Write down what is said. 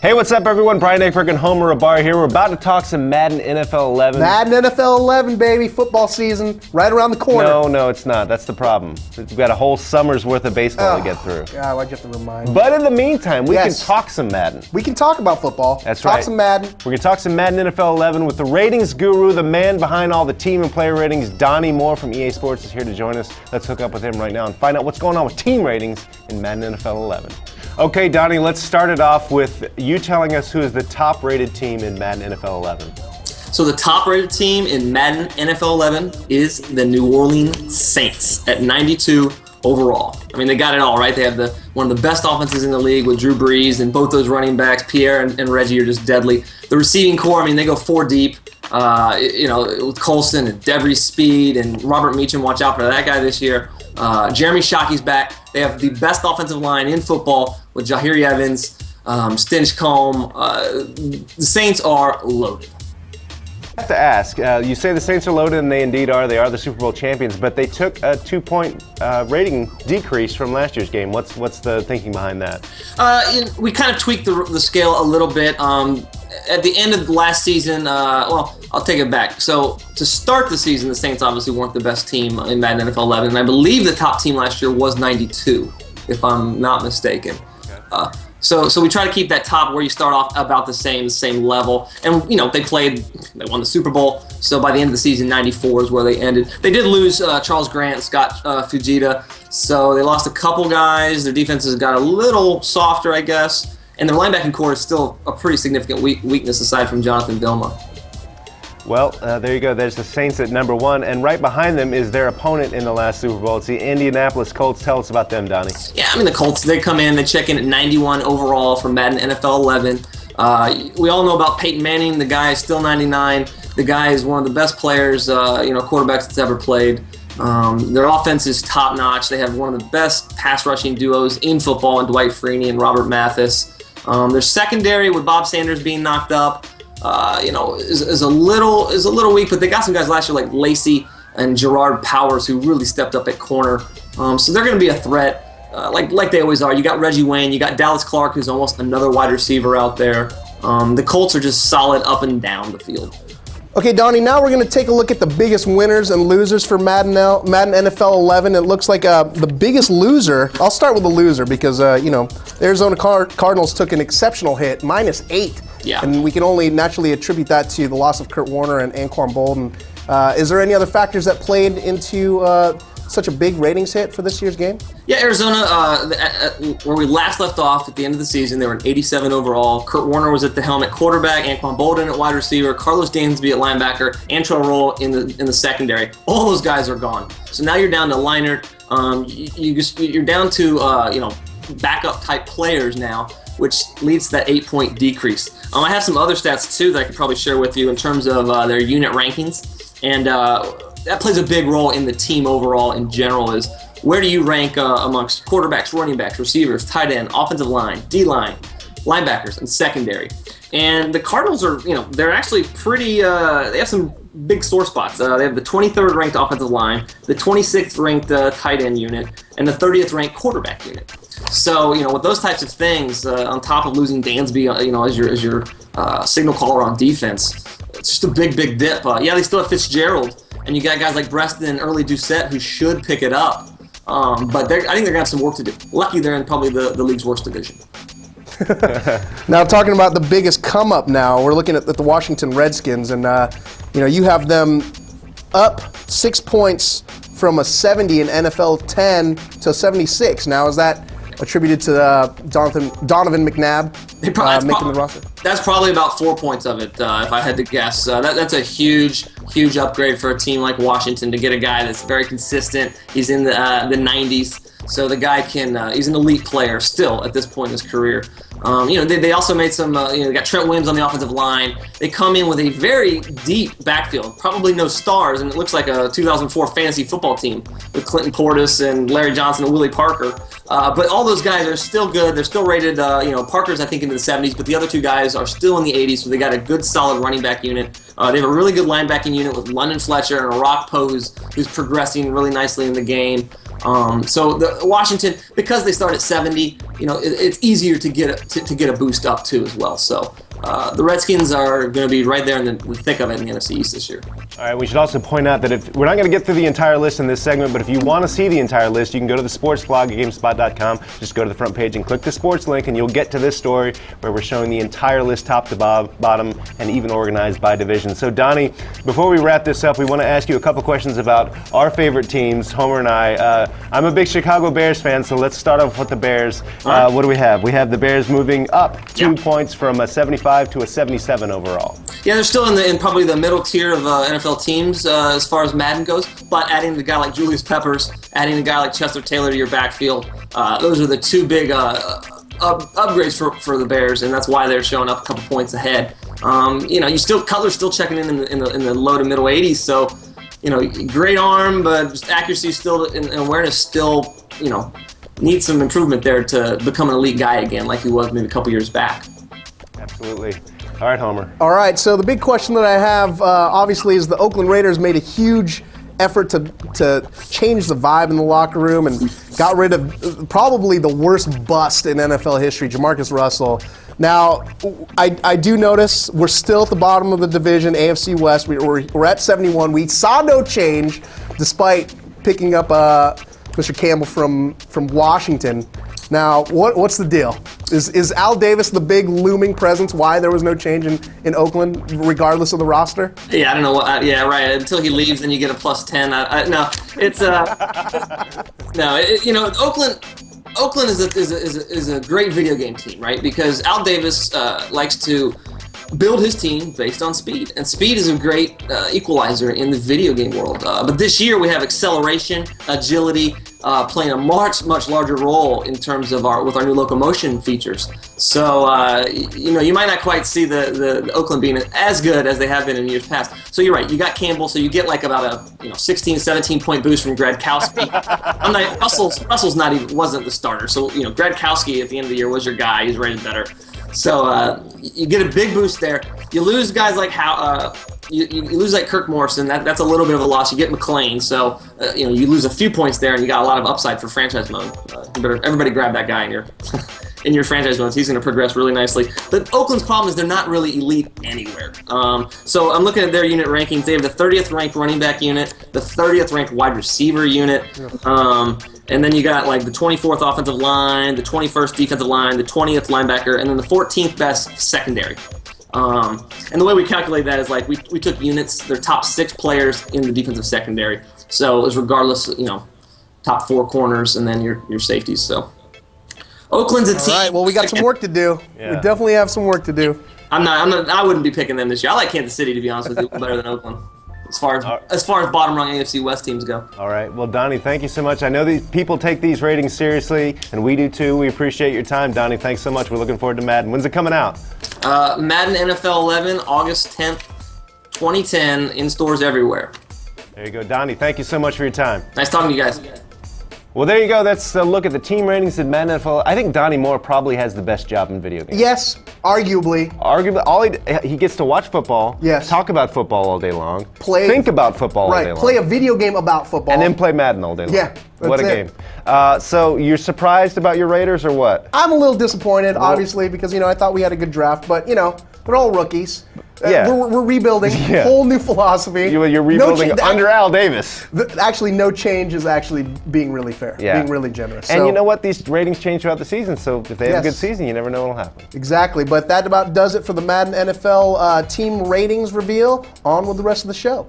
Hey, what's up, everyone? Brian Eckberg and Homer Abar here. We're about to talk some Madden NFL 11. Madden NFL 11, baby. Football season right around the corner. No, it's not. That's the problem. We've got a whole summer's worth of baseball to get through. God, why'd you have to remind me? But in the meantime, we can talk some Madden. We can talk about football. That's right. Talk some Madden. We're going to talk some Madden NFL 11 with the ratings guru, the man behind all the team and player ratings, Donnie Moore from EA Sports is here to join us. Let's hook up with him right now and find out what's going on with team ratings in Madden NFL 11. Okay, Donnie, let's start it off with you telling us who is the top-rated team in Madden NFL 11. So the top-rated team in Madden NFL 11 is the New Orleans Saints at 92 overall. I mean, they got it all, right? They have one of the best offenses in the league with Drew Brees, and both those running backs, Pierre and Reggie, are just deadly. The receiving core, I mean, they go four deep. With Colston and Devry Speed and Robert Meacham, watch out for that guy this year. Jeremy Shockey's back. They have the best offensive line in football with Jahiri Evans, Stinchcomb. The Saints are loaded. I have to ask, you say the Saints are loaded, and they indeed are. They are the Super Bowl champions, but they took a 2-point rating decrease from last year's game. What's the thinking behind that? We kind of tweaked the scale a little bit. At the end of the last season, I'll take it back. So to start the season, the Saints obviously weren't the best team in Madden NFL 11, and I believe the top team last year was 92, if I'm not mistaken. Okay. So we try to keep that top where you start off about the same level. And, they won the Super Bowl. So by the end of the season, 94 is where they ended. They did lose Charles Grant, Scott Fujita. So they lost a couple guys. Their defenses got a little softer, I guess. And their linebacking core is still a pretty significant weakness aside from Jonathan Vilma. Well, there you go. There's the Saints at number one, and right behind them is their opponent in the last Super Bowl. It's the Indianapolis Colts. Tell us about them, Donnie. Yeah, I mean, the Colts, they come in, they check in at 91 overall for Madden NFL 11. We all know about Peyton Manning. The guy is still 99. The guy is one of the best players, quarterbacks that's ever played. Their offense is top-notch. They have one of the best pass-rushing duos in football in Dwight Freeney and Robert Mathis. Their secondary, with Bob Sanders being knocked up, is a little weak, but they got some guys last year like Lacey and Gerard Powers who really stepped up at corner. So they're going to be a threat, like they always are. You got Reggie Wayne, you got Dallas Clark, who's almost another wide receiver out there. The Colts are just solid up and down the field. Okay, Donnie, now we're going to take a look at the biggest winners and losers for Madden NFL 11. It looks like the biggest loser, I'll start with the loser because, the Arizona Cardinals took an exceptional hit, -8. Yeah. And we can only naturally attribute that to the loss of Kurt Warner and Anquan Bolden. Is there any other factors that played into such a big ratings hit for this year's game? Yeah, Arizona, where we last left off at the end of the season, they were an 87 overall. Kurt Warner was at the helm at quarterback, Anquan Bolden at wide receiver, Carlos Dansby at linebacker, Antrell Roll in the secondary. All those guys are gone. So now you're down to Leinart. You're down to backup type players now, which leads to that 8-point decrease. I have some other stats too that I could probably share with you in terms of their unit rankings, and that plays a big role in the team overall in general. Is where do you rank amongst quarterbacks, running backs, receivers, tight end, offensive line, D-line, linebackers, and secondary? And the Cardinals are, they're actually pretty, they have some big sore spots. They have the 23rd ranked offensive line, the 26th ranked tight end unit, and the 30th ranked quarterback unit. So, with those types of things, on top of losing Dansby, as your signal caller on defense, it's just a big dip. They still have Fitzgerald, and you got guys like Breston and Early Doucette who should pick it up. But I think they're going to have some work to do. Lucky they're in probably the league's worst division. Now, talking about the biggest come-up now, we're looking at the Washington Redskins, and, you have them up 6 points from a 70 in NFL 10 to 76. Now, is that attributed to Donovan McNabb making the roster? That's probably about 4 points of it, if I had to guess. That's a huge upgrade for a team like Washington to get a guy that's very consistent. He's in the 90s, so the guy he's an elite player still at this point in his career. They also made some, they got Trent Williams on the offensive line. They come in with a very deep backfield, probably no stars, and it looks like a 2004 fantasy football team with Clinton Portis and Larry Johnson and Willie Parker. But all those guys are still good. They're still rated, Parker's, I think, into the 70s, but the other two guys are still in the 80s, so they got a good, solid running back unit. They have a really good linebacking unit with London Fletcher and a Rock Poe who's progressing really nicely in the game. So the Washington, because they start at 70, it's easier to get a boost up too as well. So the Redskins are going to be right there in the thick of it in the NFC East this year. All right, we should also point out that if we're not going to get through the entire list in this segment, but if you want to see the entire list, you can go to the sports blog at GameSpot.com. Just go to the front page and click the sports link, and you'll get to this story where we're showing the entire list top to bottom and even organized by division. So, Donnie, before we wrap this up, we want to ask you a couple questions about our favorite teams, Homer and I. I'm a big Chicago Bears fan, so let's start off with the Bears. Right. What do we have? We have the Bears moving up 2 points from a 75 to a 77 overall. Yeah, they're still in probably the middle tier of NFL teams as far as Madden goes, but adding a guy like Julius Peppers, adding a guy like Chester Taylor to your backfield, those are the two big upgrades for the Bears, and that's why they're showing up a couple points ahead. Cutler's still checking in the low to middle 80s, so great arm, but just accuracy still and awareness still needs some improvement there to become an elite guy again, like he was maybe a couple years back. Absolutely. All right, Homer. All right, so the big question that I have, obviously, is the Oakland Raiders made a huge effort to change the vibe in the locker room and got rid of probably the worst bust in NFL history, Jamarcus Russell. Now, I do notice we're still at the bottom of the division, AFC West. We're at 71. We saw no change despite picking up Mr. Campbell from Washington. Now, what's the deal? Is Al Davis the big looming presence why there was no change in Oakland, regardless of the roster? Yeah, I don't know what. Yeah, right. Until he leaves, then you get a +10. No, it's no. Oakland is a great video game team, right? Because Al Davis likes to build his team based on speed, and speed is a great equalizer in the video game world. But this year we have acceleration, agility, playing a much larger role in terms of with our new locomotion features. So you might not quite see the Oakland being as good as they have been in years past. So you're right, you got Campbell, so you get like about a 16, 17 point boost from Gradkowski. Russell's wasn't the starter, so Gradkowski at the end of the year was your guy. He's rated better. So you get a big boost there. You lose guys like you lose like Kirk Morrison. That's a little bit of a loss. You get McLean, so you lose a few points there, and you got a lot of upside for franchise mode. Everybody grab that guy in your in your franchise modes. He's going to progress really nicely. But Oakland's problem is they're not really elite anywhere. So I'm looking at their unit rankings. They have the 30th ranked running back unit, the 30th ranked wide receiver unit. And then you got like the 24th offensive line, the 21st defensive line, the 20th linebacker, and then the 14th best secondary. And the way we calculate that is like we took units, their top 6 players in the defensive secondary. So it was regardless, top 4 corners and then your safeties. So Oakland's a team. All right, well, we got some work to do. Yeah. We definitely have some work to do. I wouldn't be picking them this year. I like Kansas City, to be honest with you, better than Oakland. As far as bottom rung AFC West teams go. All right. Well, Donnie, thank you so much. I know these people take these ratings seriously, and we do too. We appreciate your time, Donnie. Thanks so much. We're looking forward to Madden. When's it coming out? Madden NFL 11, August 10th, 2010, in stores everywhere. There you go, Donnie. Thank you so much for your time. Nice talking to you guys. Well, there you go. That's a look at the team ratings in Madden NFL. I think Donnie Moore probably has the best job in video games. Yes, arguably. He gets to watch football, yes, talk about football all day long, think about football all day long. Play a video game about football. And then play Madden all day long. Yeah, what a it. game. So you're surprised about your Raiders or what? I'm a little disappointed, obviously, because, I thought we had a good draft, but, they're all rookies. Yeah. We're rebuilding. Yeah. Whole new philosophy. You're rebuilding under Al Davis. Actually, no change is actually being really fair, being really generous. And you know what? These ratings change throughout the season, so if they have a good season, you never know what'll happen. Exactly, but that about does it for the Madden NFL team ratings reveal. On with the rest of the show.